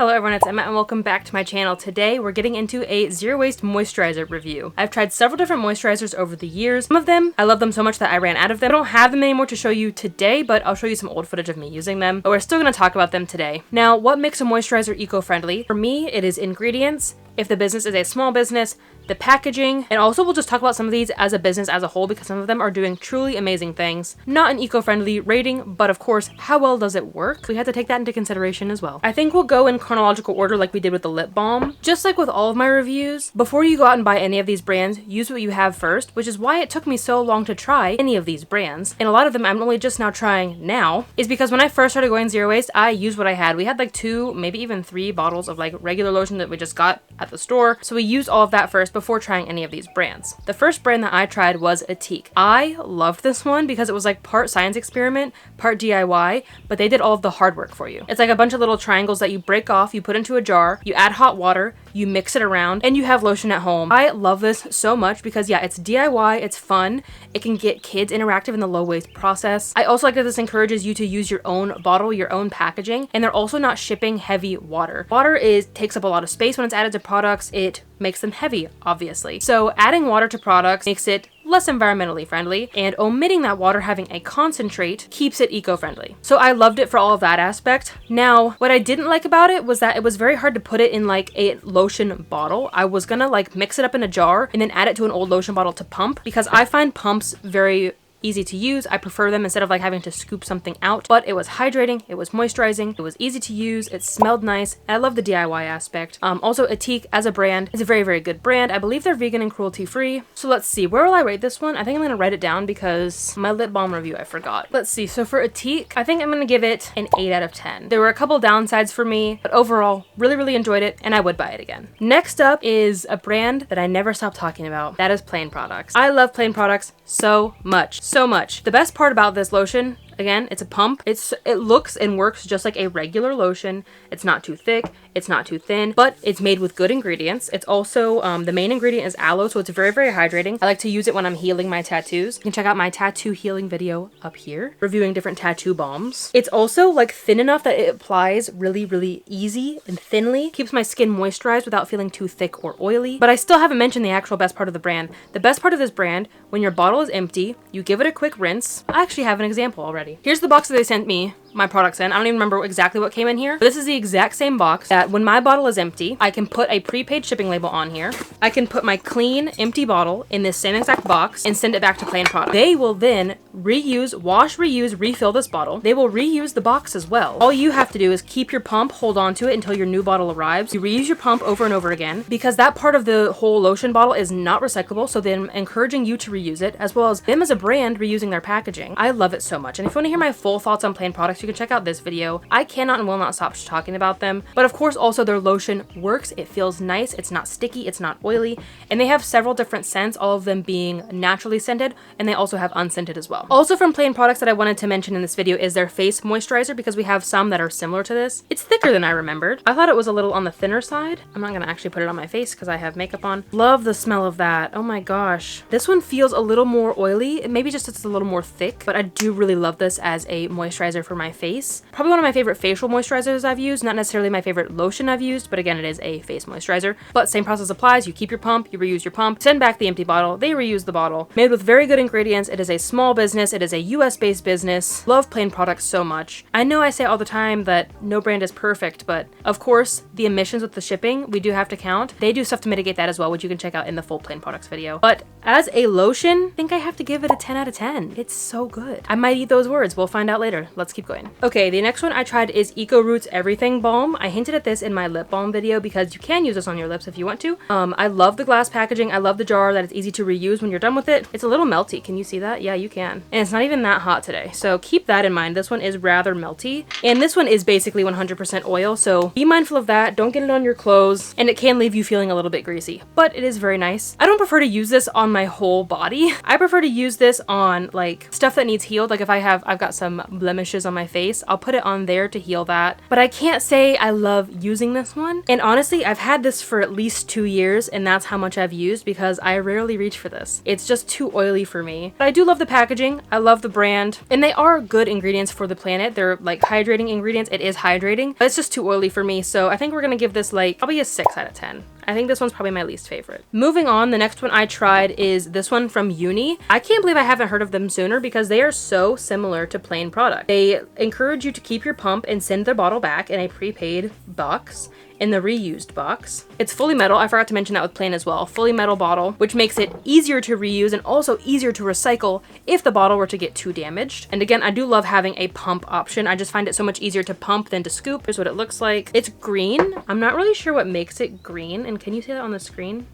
Hello everyone, it's Emma and welcome back to my channel. Today we're getting into a zero waste moisturizer review. I've tried several different moisturizers over the years. Some of them, I love them so much that I ran out of them. I don't have them anymore to show you today, but I'll show you some old footage of me using them. But we're still going to talk about them today. Now, what makes a moisturizer eco-friendly? For me, it is ingredients. If the business is a small business, the packaging, and also we'll just talk about some of these as a business as a whole because some of them are doing truly amazing things. Not an eco-friendly rating, but of course, how well does it work? We have to take that into consideration as well. I think we'll go in chronological order like we did with the lip balm. Just like with all of my reviews, before you go out and buy any of these brands, use what you have first, which is why it took me so long to try any of these brands. And a lot of them I'm only just now trying now, is because when I first started going zero waste, I used what I had. We had like 2, maybe even 3 bottles of like regular lotion that we just got at the store. So we used all of that first before trying any of these brands. The first brand that I tried was Ethique. I loved this one because it was like part science experiment, part DIY, but they did all of the hard work for you. It's like a bunch of little triangles that you break off, you put into a jar, you add hot water, you mix it around, and you have lotion at home. I love this so much because yeah, it's DIY, it's fun, it can get kids interactive in the low waste process. I also like that this encourages you to use your own bottle, your own packaging, and they're also not shipping heavy water. Water takes up a lot of space when it's added to products. It makes them heavy, obviously. So adding water to products makes it less environmentally friendly, and omitting that water having a concentrate keeps it eco-friendly. So I loved it for all of that aspect. Now, what I didn't like about it was that it was very hard to put it in like a lotion bottle. I was gonna like mix it up in a jar and then add it to an old lotion bottle to pump because I find pumps very easy to use. I prefer them instead of like having to scoop something out, but it was hydrating, it was moisturizing, it was easy to use, it smelled nice. I love the DIY aspect. Also Ethique as a brand is a very, very good brand. I believe they're vegan and cruelty free. So let's see, where will I rate this one? I think I'm gonna write it down because my lip balm review I forgot. Let's see, so for Ethique, I think I'm gonna give it an 8 out of 10. There were a couple downsides for me, but overall, really, really enjoyed it and I would buy it again. Next up is a brand that I never stop talking about. That is Plaine Products. I love Plaine Products so much. So much. The best part about this lotion, again, it's a pump. It looks and works just like a regular lotion. It's not too thick, it's not too thin, but it's made with good ingredients. It's also, the main ingredient is aloe, so it's very, very hydrating. I like to use it when I'm healing my tattoos. You can check out my tattoo healing video up here, reviewing different tattoo balms. It's also like thin enough that it applies really, really easy and thinly. Keeps my skin moisturized without feeling too thick or oily. But I still haven't mentioned the actual best part of the brand. The best part of this brand, when your bottle is empty, you give it a quick rinse. I actually have an example already. Here's the box that they sent me my products in. I don't even remember exactly what came in here, but this is the exact same box that when my bottle is empty, I can put a prepaid shipping label on here. I can put my clean, empty bottle in this same exact box and send it back to Plaine Products. They will then reuse, wash, reuse, refill this bottle. They will reuse the box as well. All you have to do is keep your pump, hold on to it until your new bottle arrives. You reuse your pump over and over again because that part of the whole lotion bottle is not recyclable, so then encouraging you to reuse it, as well as them as a brand reusing their packaging. I love it so much. And if you want to hear my full thoughts on Plaine Products, you can check out this video. I cannot and will not stop talking about them. But of course, also their lotion works. It feels nice. It's not sticky. It's not oily. And they have several different scents, all of them being naturally scented, and they also have unscented as well. Also from Plaine Products that I wanted to mention in this video is their face moisturizer, because we have some that are similar to this. It's thicker than I remembered. I thought it was a little on the thinner side. I'm not gonna actually put it on my face because I have makeup on. Love the smell of that. Oh my gosh. This one feels a little more oily. Maybe just it's a little more thick, but I do really love this as a moisturizer for my face. Probably one of my favorite facial moisturizers I've used, not necessarily my favorite lotion I've used, but again, it is a face moisturizer. But same process applies. You keep your pump, you reuse your pump, send back the empty bottle, they reuse the bottle. Made with very good ingredients. It is a small business. It is a US based business. Love Plaine Products so much. I know I say all the time that no brand is perfect, but of course, the emissions with the shipping, we do have to count. They do stuff to mitigate that as well, which you can check out in the full Plaine Products video. But as a lotion, I think I have to give it a 10 out of 10. It's so good. I might eat those words. We'll find out later. Let's keep going. Okay, the next one I tried is Eco Roots Everything Balm. I hinted at this in my lip balm video because you can use this on your lips if you want to. I love the glass packaging. I love the jar, that it's easy to reuse when you're done with it. It's a little melty. Can you see that? Yeah, you can. And it's not even that hot today. So keep that in mind. This one is rather melty. And this one is basically 100% oil. So be mindful of that. Don't get it on your clothes. And it can leave you feeling a little bit greasy, but it is very nice. I don't prefer to use this on on my whole body. I prefer to use this on like stuff that needs healed. Like if I've got some blemishes on my face, I'll put it on there to heal that. But I can't say I love using this one. And honestly, I've had this for at least 2 years, and that's how much I've used because I rarely reach for this. It's just too oily for me. But I do love the packaging. I love the brand, and they are good ingredients for the planet. They're like hydrating ingredients. It is hydrating, but it's just too oily for me. So I think we're gonna give this like probably a 6 out of 10. I think this one's probably my least favorite. Moving on, the next one I tried is this one from Uni. I can't believe I haven't heard of them sooner because they are so similar to Plaine Products. They encourage you to keep your pump and send their bottle back in a prepaid box, in the reused box. It's fully metal. I forgot to mention that with Plaine as well. Fully metal bottle, which makes it easier to reuse and also easier to recycle if the bottle were to get too damaged. And again, I do love having a pump option. I just find it so much easier to pump than to scoop. Here's what it looks like. It's green. I'm not really sure what makes it green. And can you see that on the screen?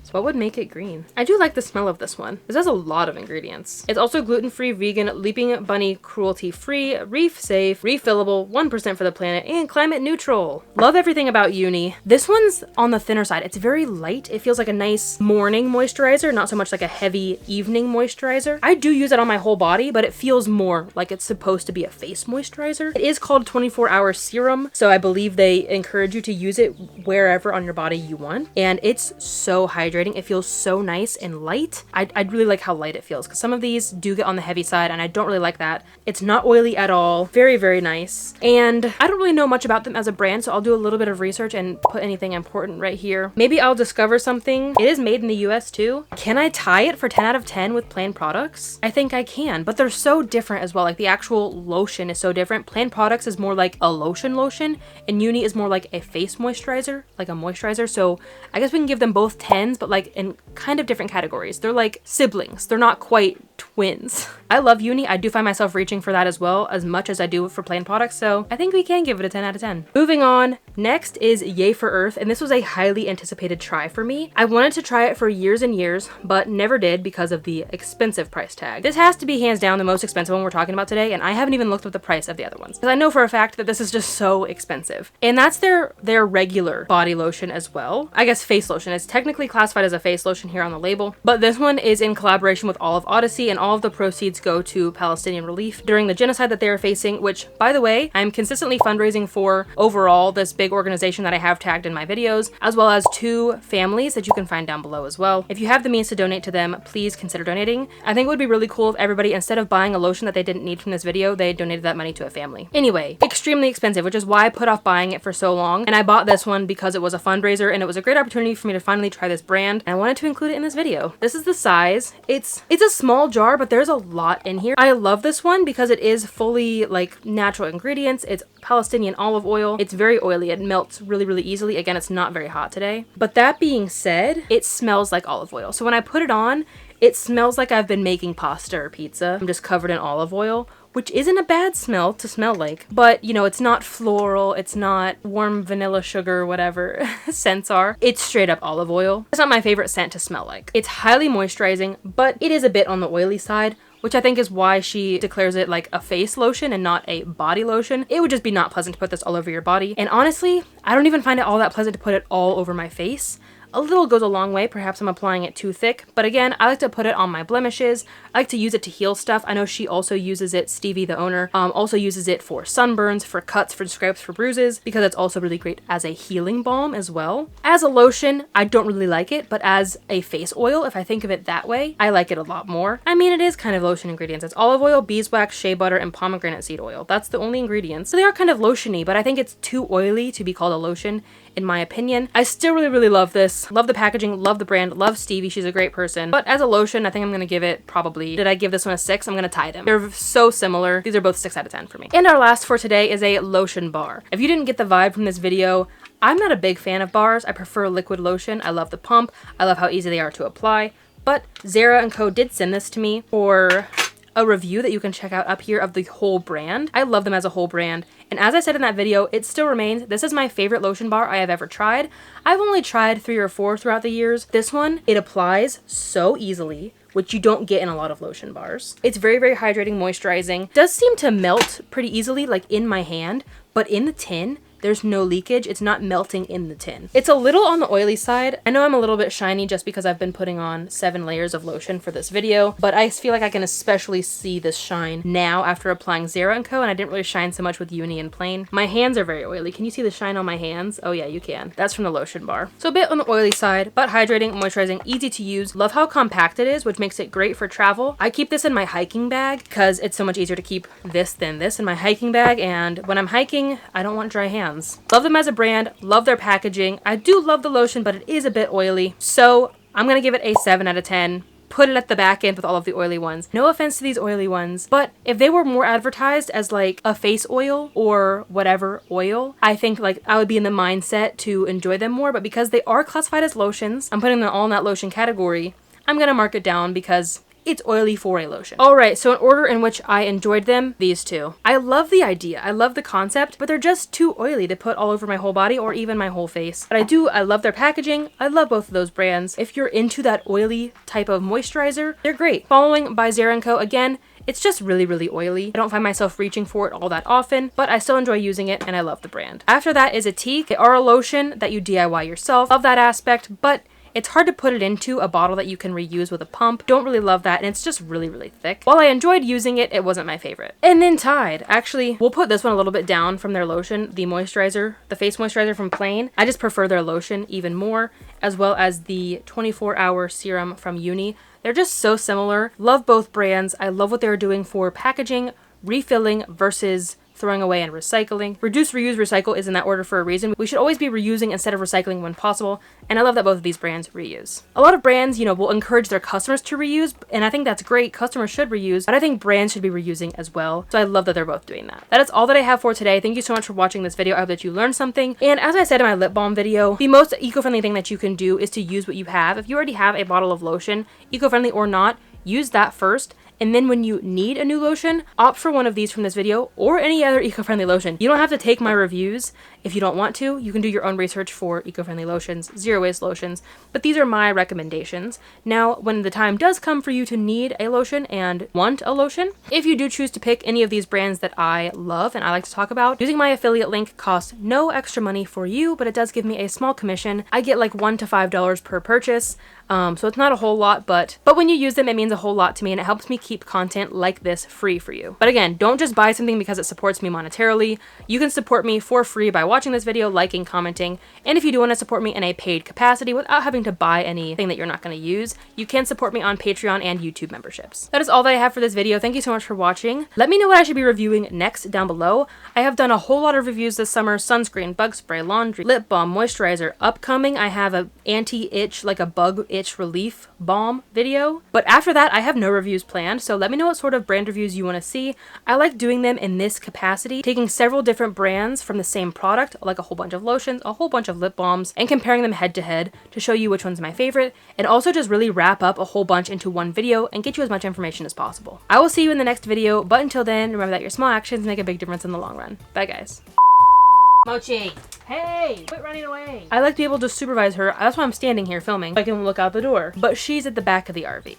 So what would make it green? I do like the smell of this one. This has a lot of ingredients. It's also gluten-free, vegan, leaping bunny, cruelty-free, reef-safe, refillable, 1% for the planet, and climate neutral. Love everything about Uni. This one's on the thinner side. It's very light. It feels like a nice morning moisturizer, not so much like a heavy evening moisturizer. I do use it on my whole body, but it feels more like it's supposed to be a face moisturizer. It is called 24-hour serum, so I believe they encourage you to use it wherever on your body you want. And it's so hydrating. It feels so nice and light. I really like how light it feels because some of these do get on the heavy side and I don't really like that. It's not oily at all. Very, very nice. And I don't really know much about them as a brand, so I'll do a little bit of research and put anything important right here. Maybe I'll discover something. It is made in the US too. Can I tie it for 10 out of 10 with Plaine Products? I think I can, but they're so different as well. Like the actual lotion is so different. Plaine Products is more like a lotion, and Uni is more like a face moisturizer, like a moisturizer. So I guess we can give them both 10s, but like in kind of different categories. They're like siblings. They're not quite twins. I love Uni. I do find myself reaching for that as well, as much as I do for Plaine Products, so I think we can give it a 10 out of 10. Moving on, next is Yay for Earth, and this was a highly anticipated try for me. I wanted to try it for years and years, but never did because of the expensive price tag. This has to be hands down the most expensive one we're talking about today, and I haven't even looked up the price of the other ones because I know for a fact that this is just so expensive. And that's their regular body lotion as well. I guess face lotion. It's technically classified as a face lotion here on the label, but this one is in collaboration with all of Odyssey, and all of the proceeds go to Palestinian relief during the genocide that they are facing, which, by the way, I'm consistently fundraising for overall, this big organization that I have tagged in my videos, as well as 2 families that you can find down below as well. If you have the means to donate to them, please consider donating. I think it would be really cool if everybody, instead of buying a lotion that they didn't need from this video, they donated that money to a family. Anyway, extremely expensive, which is why I put off buying it for so long, and I bought this one because it was a fundraiser and it was a great opportunity for me to finally try this brand, and I wanted to include it in this video. This is the size. It's a small jar, but there's a lot in here. I love this one because it is fully like natural ingredients. It's Palestinian olive oil. It's very oily. It melts really, really easily. Again, it's not very hot today. But that being said, it smells like olive oil. So when I put it on, it smells like I've been making pasta or pizza. I'm just covered in olive oil, which isn't a bad smell to smell like, but you know, it's not floral, it's not warm vanilla sugar, whatever scents are. It's straight up olive oil. It's not my favorite scent to smell like. It's highly moisturizing, but it is a bit on the oily side, which I think is why she declares it like a face lotion and not a body lotion. It would just be not pleasant to put this all over your body. And honestly, I don't even find it all that pleasant to put it all over my face. A little goes a long way. Perhaps I'm applying it too thick, but again, I like to put it on my blemishes. I like to use it to heal stuff. I know she also uses it, Stevie, the owner, also uses it for sunburns, for cuts, for scrapes, for bruises, because it's also really great as a healing balm as well. As a lotion, I don't really like it, but as a face oil, if I think of it that way, I like it a lot more. I mean, it is kind of lotion ingredients. It's olive oil, beeswax, shea butter, and pomegranate seed oil. That's the only ingredients. So they are kind of lotiony, but I think it's too oily to be called a lotion, in my opinion. I still really, really love this. Love the packaging, love the brand, love Stevie. She's a great person. But as a lotion, I think I'm gonna give it probably, did I give this one a 6? I'm gonna tie them. They're so similar. These are both 6 out of 10 for me. And our last for today is a lotion bar. If you didn't get the vibe from this video, I'm not a big fan of bars. I prefer liquid lotion. I love the pump. I love how easy they are to apply. But Zerra Co did send this to me for a review that you can check out up here of the whole brand. I love them as a whole brand. And as I said in that video, it still remains, this is my favorite lotion bar I have ever tried. I've only tried 3 or 4 throughout the years. This one, it applies so easily, which you don't get in a lot of lotion bars. It's very, very hydrating, moisturizing. Does seem to melt pretty easily, like in my hand, but in the tin, there's no leakage. It's not melting in the tin. It's a little on the oily side. I know I'm a little bit shiny just because I've been putting on 7 layers of lotion for this video, but I feel like I can especially see this shine now after applying Zerra Co, and I didn't really shine so much with Uni and Plaine. My hands are very oily. Can you see the shine on my hands? Oh yeah, you can. That's from the lotion bar. So a bit on the oily side, but hydrating, moisturizing, easy to use. Love how compact it is, which makes it great for travel. I keep this in my hiking bag because it's so much easier to keep this than this in my hiking bag, and when I'm hiking, I don't want dry hands. Love them as a brand, love their packaging. I do love the lotion, but it is a bit oily, so I'm gonna give it a 7 out of 10. Put it at the back end with all of the oily ones. No offense to these oily ones, but if they were more advertised as like a face oil or whatever oil, I think like I would be in the mindset to enjoy them more, but because they are classified as lotions, I'm putting them all in that lotion category. I'm gonna mark it down because it's oily for a lotion. Alright, so in order in which I enjoyed them, these two. I love the idea, I love the concept, but they're just too oily to put all over my whole body or even my whole face. But I love their packaging, I love both of those brands. If you're into that oily type of moisturizer, they're great. Following by Zerra Co, again, it's just really, really oily. I don't find myself reaching for it all that often, but I still enjoy using it and I love the brand. After that is Ethique. They are a lotion that you DIY yourself. Love that aspect, but it's hard to put it into a bottle that you can reuse with a pump. Don't really love that, and it's just really, really thick. While I enjoyed using it, it wasn't my favorite. And then Tide. Actually, we'll put this one a little bit down from their lotion, the moisturizer, the face moisturizer from Plaine. I just prefer their lotion even more, as well as the 24-hour serum from Uni. They're just so similar. Love both brands. I love what they're doing for packaging, refilling versus throwing away and recycling. Reduce, reuse, recycle is in that order for a reason. We should always be reusing instead of recycling when possible, and I love that both of these brands reuse. A lot of brands, you know, will encourage their customers to reuse, and I think that's great. Customers should reuse, but I think brands should be reusing as well. So I love that they're both doing that. That is all that I have for today. Thank you so much for watching this video. I hope that you learned something. And as I said in my lip balm video, the most eco-friendly thing that you can do is to use what you have. If you already have a bottle of lotion, eco-friendly or not, use that first. And then when you need a new lotion, opt for one of these from this video or any other eco-friendly lotion. You don't have to take my reviews if you don't want to. You can do your own research for eco-friendly lotions, zero-waste lotions, but these are my recommendations. Now, when the time does come for you to need a lotion and want a lotion, if you do choose to pick any of these brands that I love and I like to talk about, using my affiliate link costs no extra money for you, but it does give me a small commission. I get like $1 to $5 per purchase. So it's not a whole lot, but when you use them, it means a whole lot to me, and it helps me keep content like this free for you. But again, don't just buy something because it supports me monetarily. You can support me for free by watching this video, liking, commenting, and if you do want to support me in a paid capacity without having to buy anything that you're not going to use, you can support me on Patreon and YouTube memberships. That is all that I have for this video. Thank you so much for watching. Let me know what I should be reviewing next down below. I have done a whole lot of reviews this summer: sunscreen, bug spray, laundry, lip balm, moisturizer. Upcoming, I have a anti-itch, like a bug itch relief balm video, but after that I have no reviews planned, so let me know what sort of brand reviews you want to see. I like doing them in this capacity, taking several different brands from the same product, like a whole bunch of lotions, a whole bunch of lip balms, and comparing them head to head to show you which one's my favorite, and also just really wrap up a whole bunch into one video and get you as much information as possible. I will see you in the next video, but until then, remember that your small actions make a big difference in the long run. Bye guys. Mochi! Hey! Quit running away! I like to be able to supervise her. That's why I'm standing here filming. I can look out the door. But she's at the back of the RV.